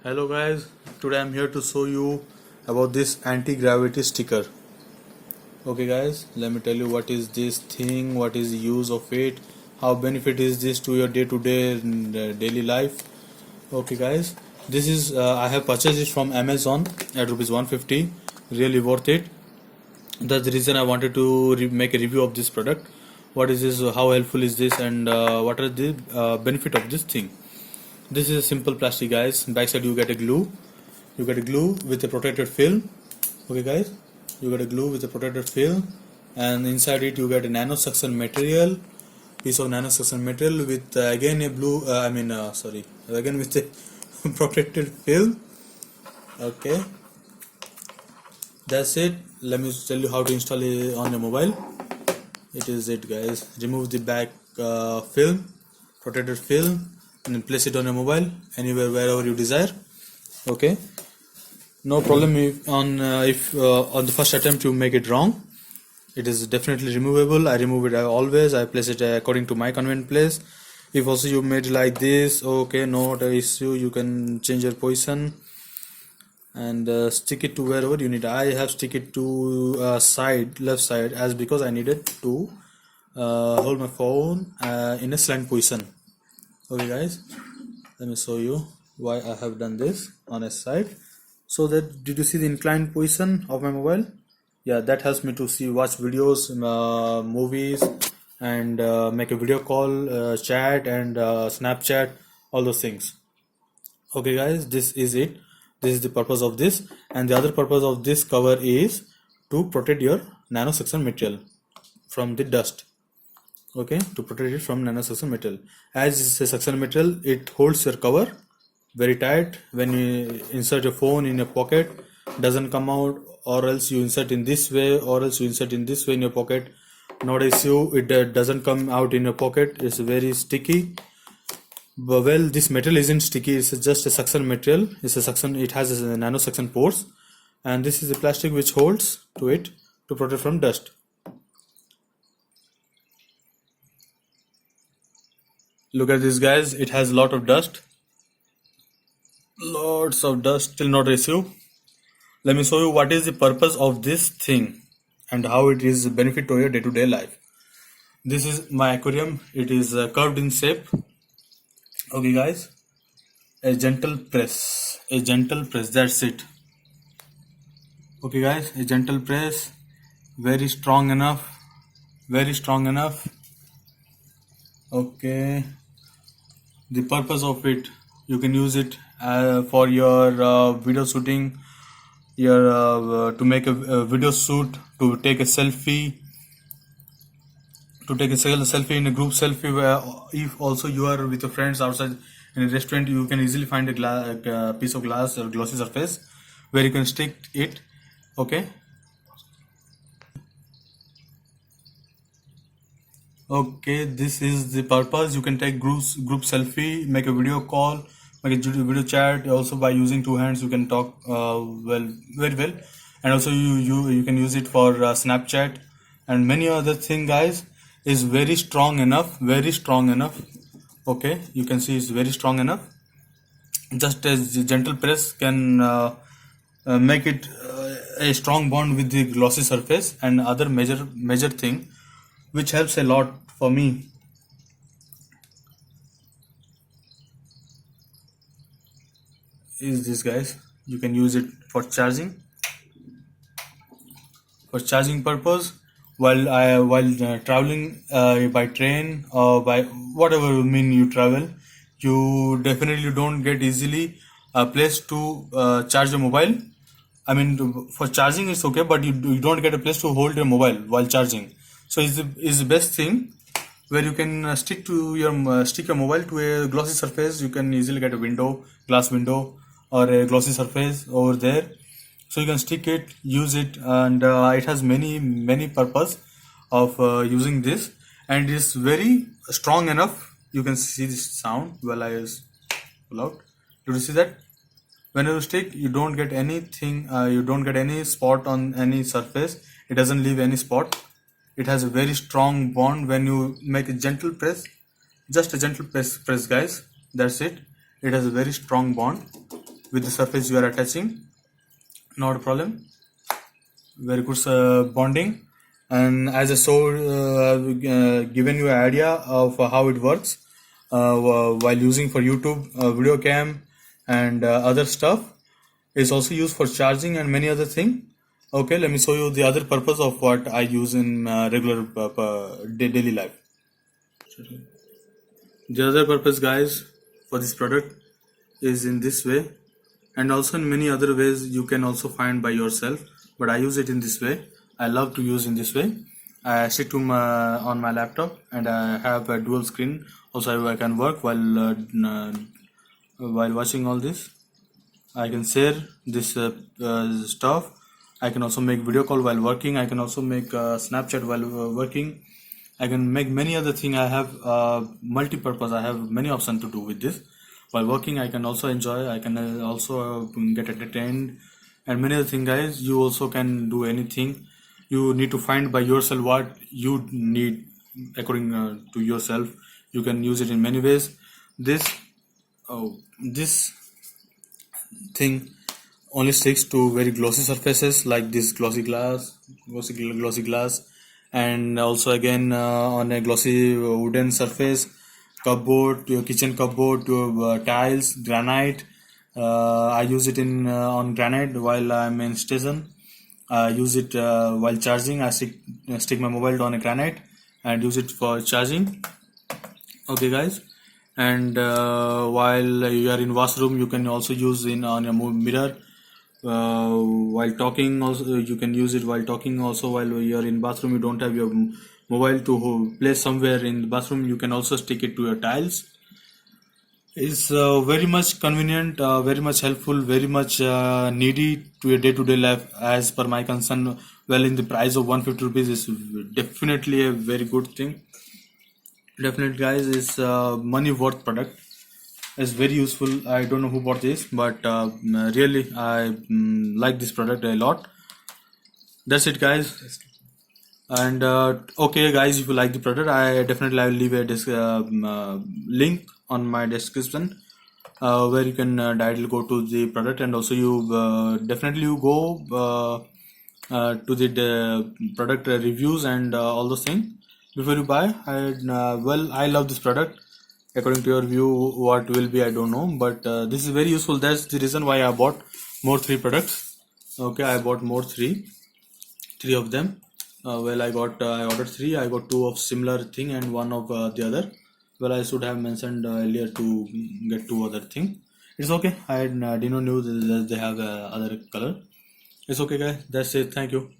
Hello guys, today I'm here to show you about this anti-gravity sticker. Okay guys, let me tell you what is this thing, what is the use of it, how benefit is this to your day-to-day daily life. Okay guys, this is I have purchased it from Amazon at rupees 150, really worth it. That's the reason I wanted to make a review of this product. What is this, how helpful is this, and what are the benefit of this thing. This is a simple plastic guys. Backside you get a glue. You get a glue with a protected film. Okay guys, you get a glue with a protected film, and inside it you get a nano suction material, piece of nano suction material with again a blue. Again with a protected film. Okay, that's it. Let me tell you how to install it on your mobile. It is it guys. Remove the back film, protected film, and then place it on your mobile anywhere wherever you desire. Okay, no problem if on the first attempt you make it wrong. It is definitely removable. I remove it always. I place it according to my convenient place. If also you made it like this, okay, not an issue. You can change your position and stick it to wherever you need. I have stick it to left side, as because I needed to hold my phone in a slant position. Okay guys, let me show you why I have done this on a side. So that, did you see the inclined position of my mobile? Yeah, that helps me to watch videos, movies, and make a video call, chat, and Snapchat, all those things. Okay guys, this is it. This is the purpose of this, and the other purpose of this cover is to protect your nano suction material from the dust. Okay, to protect it from nano suction material. As it's a suction material, it holds your cover very tight. When you insert your phone in your pocket, doesn't come out, or else you insert in this way, or else you insert in this way in your pocket, not issue. It doesn't come out in your pocket. It's very sticky. But well, this material isn't sticky. It's just a suction material. It's a suction. It has a nano suction pores, and this is the plastic which holds to it to protect from dust. Look at this guys, it has a lot of dust, lots of dust, still not issue. Let me show you what is the purpose of this thing and how it is a benefit to your day-to-day life. This is my aquarium. It is curved in shape. Okay guys, a gentle press, that's it. Okay guys, a gentle press, very strong enough. Okay, the purpose of it, you can use it for your video shooting, your to make a video shoot, to take a selfie, in a group selfie, where if also you are with your friends outside in a restaurant, you can easily find a piece of glass or glossy surface where you can stick it. Okay, this is the purpose. You can take group selfie, make a video call, make a video chat. Also by using two hands you can talk very well, and also you can use it for Snapchat and many other thing guys. Is very strong enough. Okay, you can see it's very strong enough. Just as the gentle press can make it a strong bond with the glossy surface, and other major thing which helps a lot for me is this guys. You can use it for charging purpose while traveling by train or by whatever mean you travel. You definitely don't get easily a place to charge your mobile. I mean, for charging it's okay, but you don't get a place to hold your mobile while charging. So is the best thing where you can stick your mobile to a glossy surface. You can easily get a glass window, or a glossy surface over there. So you can stick it, use it, and it has many purpose of using this, and it is very strong enough. You can see this sound while I pull out. Did you see that? Whenever you stick, you don't get anything. You don't get any spot on any surface. It doesn't leave any spot. It has a very strong bond. When you make a gentle press, just a gentle press guys, that's it. It has a very strong bond. with the surface you are attaching. Not a problem. Very good bonding. And as I saw, given you an idea of how it works while using for YouTube, video cam, and other stuff. It's also used for charging and many other things. Okay, let me show you the other purpose of what I use in regular daily life. The other purpose, guys, for this product is in this way, and also in many other ways you can also find by yourself, but I use it in this way. I love to use in this way. I stick to on my laptop, and I have a dual screen. Also, I can work while watching all this. I can share this stuff. I can also make video call while working. I can also make Snapchat while working. I can make many other things. I have multi-purpose. I have many options to do with this. While working, I can also enjoy. I can also get entertained, and many other things, guys. You also can do anything. You need to find by yourself what you need according to yourself. You can use it in many ways. This thing only sticks to very glossy surfaces like this glossy glass, and also again on a glossy wooden surface, cupboard, your kitchen cupboard, your tiles, granite. I use it in on granite while I'm in station. I use it while charging. I stick my mobile on a granite and use it for charging. Okay, guys. And while you are in washroom, you can also use in on a mirror while talking. Also, you can use it while talking. Also, while you are in bathroom, you don't have your mobile to place somewhere in the bathroom. You can also stick it to your tiles. It's very much convenient, very much helpful, very much needy to your day-to-day life. As per my concern, well, in the price of 150 rupees is definitely a very good thing. Definitely, guys, it's money worth product. It's very useful. I don't know who bought this, but really I like this product a lot. That's it, guys. And okay, guys, if you like the product, I will leave a link on my description where you can directly go to the product, and also you definitely you go to the product reviews and all those things before you buy. I love this product. According to your view, what will be, I don't know, but this is very useful. That's the reason why I bought more 3 products. Okay, I bought more three of them. Well, I ordered 3. I got 2 of similar thing and 1 of the other. Well, I should have mentioned earlier to get 2 other thing. It's okay. I did not know that they have other color. It's okay, guys. That's it. Thank you.